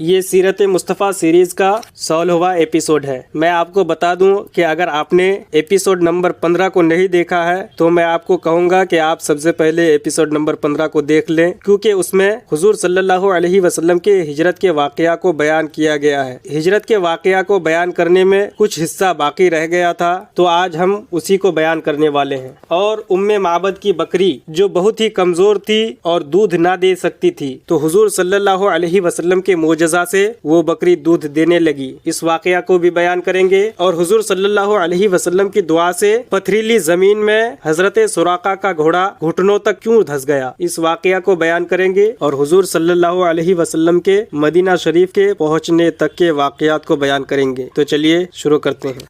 یہ سیرت مصطفیٰ سیریز کا 16واں ایپیسوڈ ہے۔ میں آپ کو بتا دوں کہ اگر آپ نے ایپیسوڈ نمبر 15 کو نہیں دیکھا ہے تو میں آپ کو کہوں گا کہ آپ سب سے پہلے ایپیسوڈ نمبر 15 کو دیکھ لیں، کیونکہ اس میں حضور صلی اللہ علیہ وسلم کے ہجرت کے واقعہ کو بیان کیا گیا ہے۔ ہجرت کے واقعہ کو بیان کرنے میں کچھ حصہ باقی رہ گیا تھا، تو آج ہم اسی کو بیان کرنے والے ہیں۔ اور معبد کی بکری جو بہت ہی کمزور تھی اور دودھ نہ دے سکتی تھی، تو حضور صلی اللہ علیہ وسلم کے معجزہ سے وہ بکری دودھ دینے لگی۔ اس واقعہ کو بھی بیان کریں گے، اور حضور صلی اللہ علیہ وسلم کی دعا سے پتھریلی زمین میں حضرت سراقہ کا گھوڑا گھٹنوں تک کیوں دھس گیا، اس واقعہ کو بیان کریں گے، اور حضور صلی اللہ علیہ وسلم کے مدینہ شریف کے پہنچنے تک کے واقعات کو بیان کریں گے۔ تو چلیے شروع کرتے ہیں۔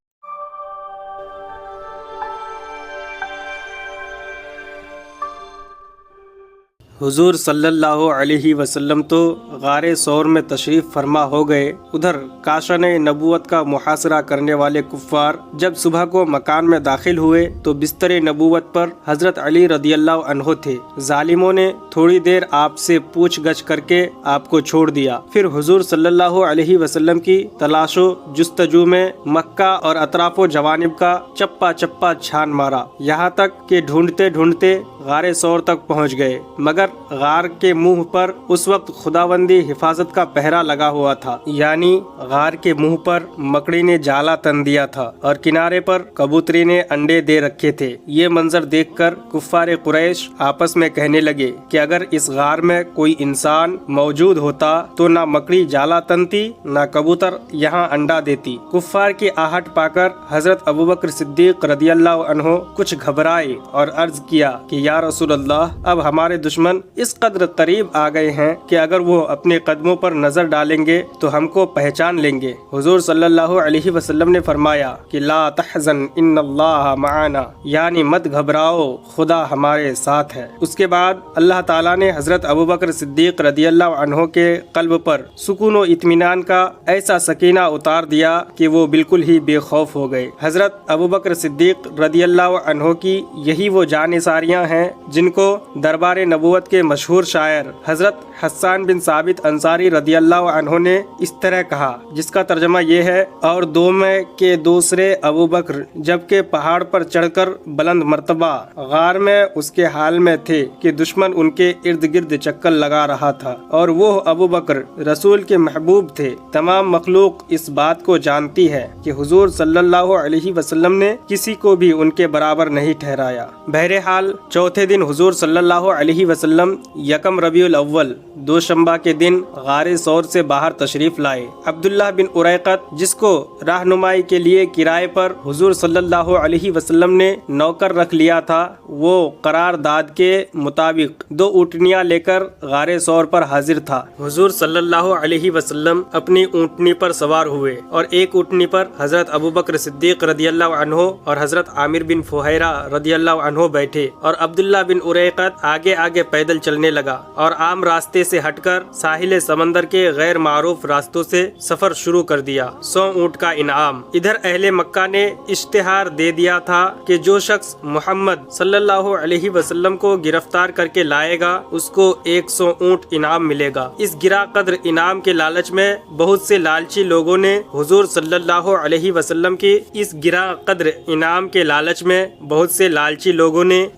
حضور صلی اللہ علیہ وسلم تو غار ثور میں تشریف فرما ہو گئے۔ ادھر کاشان نبوت کا محاصرہ کرنے والے کفار جب صبح کو مکان میں داخل ہوئے تو بستر نبوت پر حضرت علی رضی اللہ عنہ تھے۔ ظالموں نے تھوڑی دیر آپ سے پوچھ گچھ کر کے آپ کو چھوڑ دیا، پھر حضور صلی اللہ علیہ وسلم کی تلاش و جستجو میں مکہ اور اطراف و جوانب کا چپا چپا چھان مارا، یہاں تک کہ ڈھونڈتے ڈھونڈتے غار ثور تک پہنچ گئے، مگر غار کے منہ پر اس وقت خداوندی حفاظت کا پہرا لگا ہوا تھا، یعنی غار کے منہ پر مکڑی نے جالا تن دیا تھا اور کنارے پر کبوتری نے انڈے دے رکھے تھے۔ یہ منظر دیکھ کر کفار قریش آپس میں کہنے لگے کہ اگر اس غار میں کوئی انسان موجود ہوتا تو نہ مکڑی جالا تنتی نہ کبوتر یہاں انڈا دیتی۔ کفار کی آہٹ پا کر حضرت ابوبکر صدیق رضی اللہ عنہ کچھ گھبرائے اور عرض کیا کہ یا رسول اللہ، اب ہمارے دشمن اس قدر قریب آ گئے ہیں کہ اگر وہ اپنے قدموں پر نظر ڈالیں گے تو ہم کو پہچان لیں گے۔ حضور صلی اللہ علیہ وسلم نے فرمایا کہ لا تحزن ان اللہ معنا، یعنی مت گھبراؤ، خدا ہمارے ساتھ ہے۔ اس کے بعد اللہ تعالیٰ نے حضرت ابوبکر صدیق رضی اللہ عنہ کے قلب پر سکون و اطمینان کا ایسا سکینہ اتار دیا کہ وہ بالکل ہی بے خوف ہو گئے۔ حضرت ابوبکر صدیق رضی اللہ عنہ کی یہی وہ جانثاریاں ہیں جن کو دربار نبوت کے مشہور شاعر حضرت حسان بن ثابت انصاری رضی اللہ عنہ نے اس طرح کہا، جس کا ترجمہ یہ ہے: اور دو میں کے دوسرے ابو بکر جبکہ پہاڑ پر چڑھ کر بلند مرتبہ غار میں اس کے حال میں تھے کہ دشمن ان کے ارد گرد چکر لگا رہا تھا، اور وہ ابو بکر رسول کے محبوب تھے۔ تمام مخلوق اس بات کو جانتی ہے کہ حضور صلی اللہ علیہ وسلم نے کسی کو بھی ان کے برابر نہیں ٹھہرایا۔ بہرحال چوتھے دن حضور صلی اللہ علیہ وسلم یکم ربیع الاول دوشنبہ کے دن غار ثور سے باہر تشریف لائے۔ عبداللہ بن اریقط، جس کو رہنمائی کے لیے کرائے پر حضور صلی اللہ علیہ وسلم نے نوکر رکھ لیا تھا، وہ قرار داد کے مطابق 2 اونٹنیاں لے کر غار ثور پر حاضر تھا۔ حضور صلی اللہ علیہ وسلم اپنی اونٹنی پر سوار ہوئے اور ایک اونٹنی پر حضرت ابوبکر صدیق رضی اللہ عنہ اور حضرت عامر بن فہیرہ رضی اللہ عنہ بیٹھے، اور عبداللہ بن اریقط آگے آگے پیدل چلنے لگا اور عام راستے سے ہٹ کر ساحل سمندر کے غیر معروف راستوں سے سفر شروع کر دیا۔ 100 اونٹ کا انعام۔ ادھر اہل مکہ نے اشتہار دے دیا تھا کہ جو شخص محمد صلی اللہ علیہ وسلم کو گرفتار کر کے لائے گا اس کو 100 اونٹ انعام ملے گا۔ اس گرا قدر انعام کے لالچ میں بہت سے لالچی لوگوں نے حضور صلی اللہ علیہ وسلم کی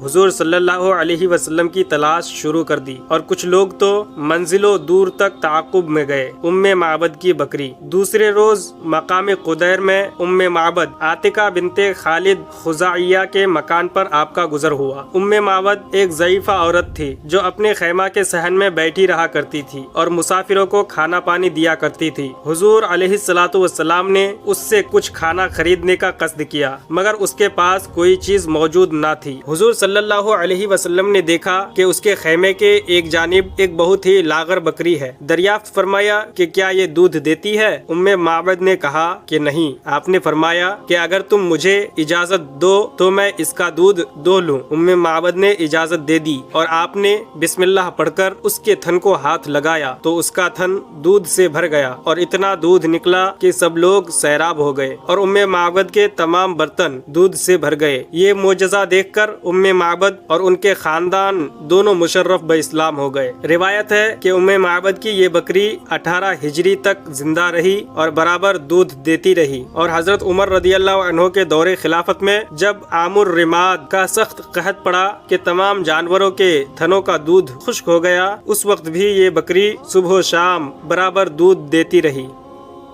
حضور صلی اللہ علیہ وسلم کی تلاش شروع کر دی، اور کچھ لوگ تو منزلوں دور تک تعاقب میں گئے۔ معبد کی بکری۔ دوسرے روز مقام قدیر میں معبد عاتقہ بنت خالد خزاعیہ کے مکان پر آپ کا گزر ہوا۔ معبد ایک ضعیفہ عورت تھی جو اپنے خیمہ کے صحن میں بیٹھی رہا کرتی تھی اور مسافروں کو کھانا پانی دیا کرتی تھی۔ حضور علیہ الصلوۃ والسلام نے اس سے کچھ کھانا خریدنے کا قصد کیا، مگر اس کے پاس کوئی چیز موجود نہ تھی۔ حضور صلی اللہ علیہ وسلم نے دیکھا کہ اس کے خیمے کے ایک جانب ایک بہت ہی لاغر بکری ہے۔ دریافت فرمایا کہ کیا یہ دودھ دیتی ہے؟ معبد نے کہا کہ نہیں۔ آپ نے فرمایا کہ اگر تم مجھے اجازت دو تو میں اس کا دودھ دو لوں۔ معبد نے اجازت دے دی اور آپ نے بسم اللہ پڑھ کر اس کے تھن کو ہاتھ لگایا تو اس کا تھن دودھ سے بھر گیا اور اتنا دودھ نکلا کہ سب لوگ سیراب ہو گئے اور معبد کے تمام برتن دودھ سے بھر گئے۔ یہ معجزہ دیکھ کر معبد اور ان کے خاندان دونوں مشرف بہ اسلام ہو گئے۔ روایت ہے کہ ام معبد کی یہ بکری 18 ہجری تک زندہ رہی اور برابر دودھ دیتی رہی، اور حضرت عمر رضی اللہ عنہ کے دور خلافت میں جب عام الرماد کا سخت قحط پڑا کہ تمام جانوروں کے تھنوں کا دودھ خشک ہو گیا، اس وقت بھی یہ بکری صبح و شام برابر دودھ دیتی رہی۔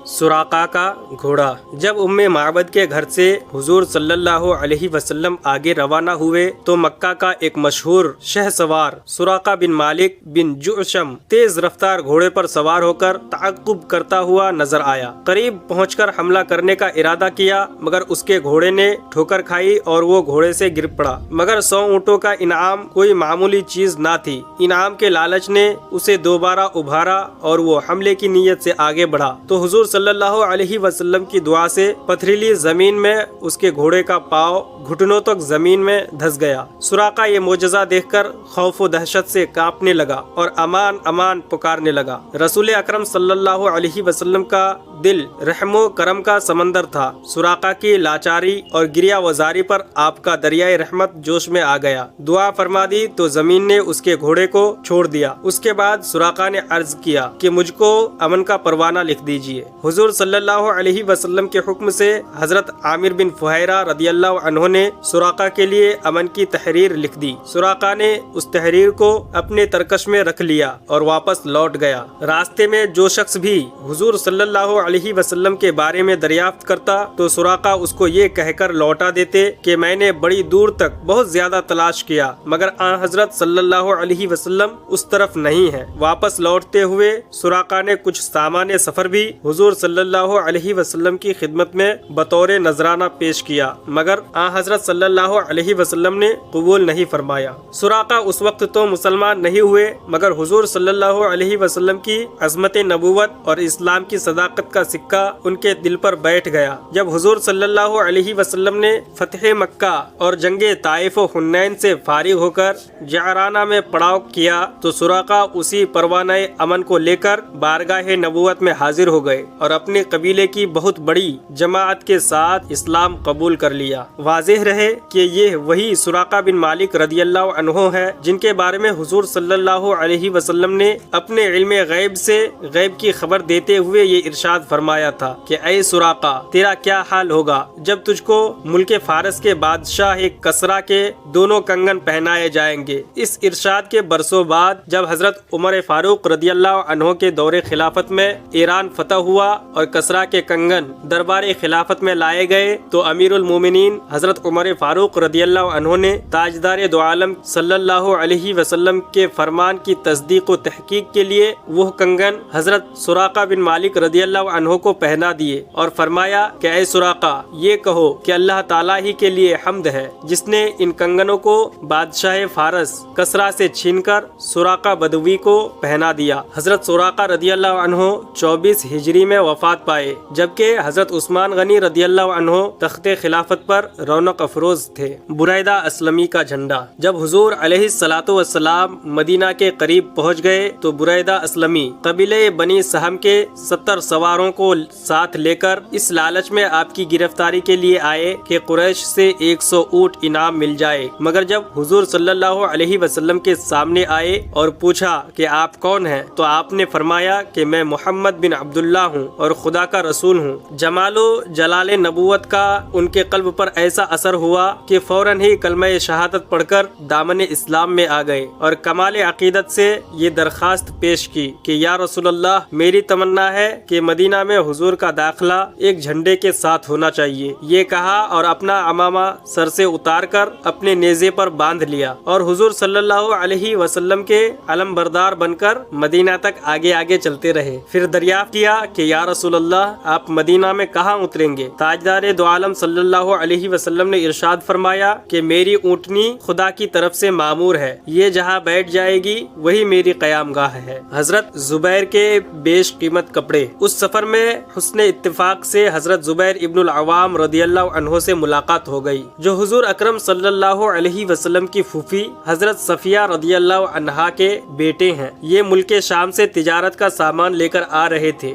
سراقہ کا گھوڑا۔ جب ام معبد کے گھر سے حضور صلی اللہ علیہ وسلم آگے روانہ ہوئے تو مکہ کا ایک مشہور شہ سوار سراقہ بن مالک بن جعشم تیز رفتار گھوڑے پر سوار ہو کر تعقب کرتا ہوا نظر آیا۔ قریب پہنچ کر حملہ کرنے کا ارادہ کیا، مگر اس کے گھوڑے نے ٹھوکر کھائی اور وہ گھوڑے سے گر پڑا۔ مگر 100 اونٹوں کا انعام کوئی معمولی چیز نہ تھی۔ انعام کے لالچ نے اسے دوبارہ ابھارا اور وہ حملے کی نیت سے آگے بڑھا تو حضور صلی اللہ علیہ وسلم کی دعا سے پتھریلی زمین میں اس کے گھوڑے کا پاؤں گھٹنوں تک زمین میں دھس گیا۔ سراقہ یہ معجزہ دیکھ کر خوف و دہشت سے کانپنے لگا اور امان امان پکارنے لگا۔ رسول اکرم صلی اللہ علیہ وسلم کا دل رحم و کرم کا سمندر تھا۔ سراقہ کی لاچاری اور گریہ وزاری پر آپ کا دریائے رحمت جوش میں آ گیا۔ دعا فرما دی تو زمین نے اس کے گھوڑے کو چھوڑ دیا۔ اس کے بعد سراقہ نے عرض کیا کہ مجھ کو امن کا پروانہ لکھ دیجیے۔ حضور صلی اللہ علیہ وسلم کے حکم سے حضرت عامر بن فہیرہ رضی اللہ عنہ نے سراقہ کے لیے امن کی تحریر لکھ دی۔ سراقہ نے اس تحریر کو اپنے ترکش میں رکھ لیا اور واپس لوٹ گیا۔ راستے میں جو شخص بھی حضور صلی اللہ علیہ وسلم کے بارے میں دریافت کرتا تو سراقہ اس کو یہ کہہ کر لوٹا دیتے کہ میں نے بڑی دور تک بہت زیادہ تلاش کیا مگر آن حضرت صلی اللہ علیہ وسلم اس طرف نہیں ہے۔ واپس لوٹتے ہوئے سراقہ نے کچھ سامان سفر بھی حضور صلی اللہ علیہ وسلم کی خدمت میں بطور نذرانہ پیش کیا مگر آن حضرت صلی اللہ علیہ وسلم نے قبول نہیں فرمایا۔ سراقہ اس وقت تو مسلمان نہیں ہوئے مگر حضور صلی اللہ علیہ وسلم کی عظمت نبوت اور اسلام کی صداقت کا سکہ ان کے دل پر بیٹھ گیا۔ جب حضور صلی اللہ علیہ وسلم نے فتح مکہ اور جنگ طائف و حنین سے فارغ ہو کر جعرانہ میں پڑاؤ کیا تو سراقہ اسی پروانہ امن کو لے کر بارگاہ نبوت میں حاضر ہو گئے اور اپنے قبیلے کی بہت بڑی جماعت کے ساتھ اسلام قبول کر لیا۔ واضح رہے کہ یہ وہی سراقہ بن مالک رضی اللہ عنہ ہے جن کے بارے میں حضور صلی اللہ علیہ وسلم نے اپنے علم غیب سے غیب کی خبر دیتے ہوئے یہ ارشاد فرمایا تھا کہ اے سراقہ تیرا کیا حال ہوگا جب تجھ کو ملک فارس کے بادشاہ کسرا کے دونوں کنگن پہنائے جائیں گے۔ اس ارشاد کے برسوں بعد جب حضرت عمر فاروق رضی اللہ عنہ کے دور خلافت میں ایران فتح ہوا اور کسرا کے کنگن دربار خلافت میں لائے گئے تو امیر المومنین حضرت عمر فاروق رضی اللہ عنہ نے تاجدار دو عالم صلی اللہ علیہ وسلم کے فرمان کی تصدیق و تحقیق کے لیے وہ کنگن حضرت سراقہ بن مالک رضی اللہ عنہ کو پہنا دیے اور فرمایا کہ اے سراقہ یہ کہو کہ اللہ تعالیٰ ہی کے لیے حمد ہے جس نے ان کنگنوں کو بادشاہ فارس کسرا سے چھین کر سراقہ بدوی کو پہنا دیا۔ حضرت سراقہ رضی اللہ عنہ 24 ہجری میں وفات پائے جبکہ حضرت عثمان غنی رضی اللہ عنہ تخت خلافت پر رونق افروز تھے۔ بریدہ اسلمی کا جھنڈا۔ جب حضور علیہ الصلوۃ والسلام مدینہ کے قریب پہنچ گئے تو بریدہ اسلمی قبیلے بنی سہم کے 70 سواروں کو ساتھ لے کر اس لالچ میں آپ کی گرفتاری کے لیے آئے کہ قریش سے 100 اونٹ انعام مل جائے، مگر جب حضور صلی اللہ علیہ وسلم کے سامنے آئے اور پوچھا کہ آپ کون ہیں تو آپ نے فرمایا کہ میں محمد بن عبداللہ ہوں اور خدا کا رسول ہوں۔ جمال و جلال نبوت کا ان کے قلب پر ایسا اثر ہوا کہ فوراً ہی کلمہ شہادت پڑھ کر دامن اسلام میں آ گئے اور کمال عقیدت سے یہ درخواست پیش کی کہ یا رسول اللہ میری تمنا ہے کہ مدینہ میں حضور کا داخلہ ایک جھنڈے کے ساتھ ہونا چاہیے۔ یہ کہا اور اپنا عمامہ سر سے اتار کر اپنے نیزے پر باندھ لیا اور حضور صلی اللہ علیہ وسلم کے علم بردار بن کر مدینہ تک آگے آگے چلتے رہے۔ پھر دریافت کیا کہ یا رسول اللہ آپ مدینہ میں کہاں اتریں گے؟ تاجدار دو عالم صلی اللہ علیہ وسلم نے ارشاد فرمایا کہ میری اونٹنی خدا کی طرف سے معمور ہے، یہ جہاں بیٹھ جائے گی وہی میری قیام گاہ ہے۔ حضرت زبیر کے بیش قیمت کپڑے۔ اس سفر میں حسن اتفاق سے حضرت زبیر ابن العوام رضی اللہ عنہ سے ملاقات ہو گئی جو حضور اکرم صلی اللہ علیہ وسلم کی پھوپھی حضرت صفیہ رضی اللہ عنہا کے بیٹے ہیں۔ یہ ملک شام سے تجارت کا سامان لے کر آ رہے تھے۔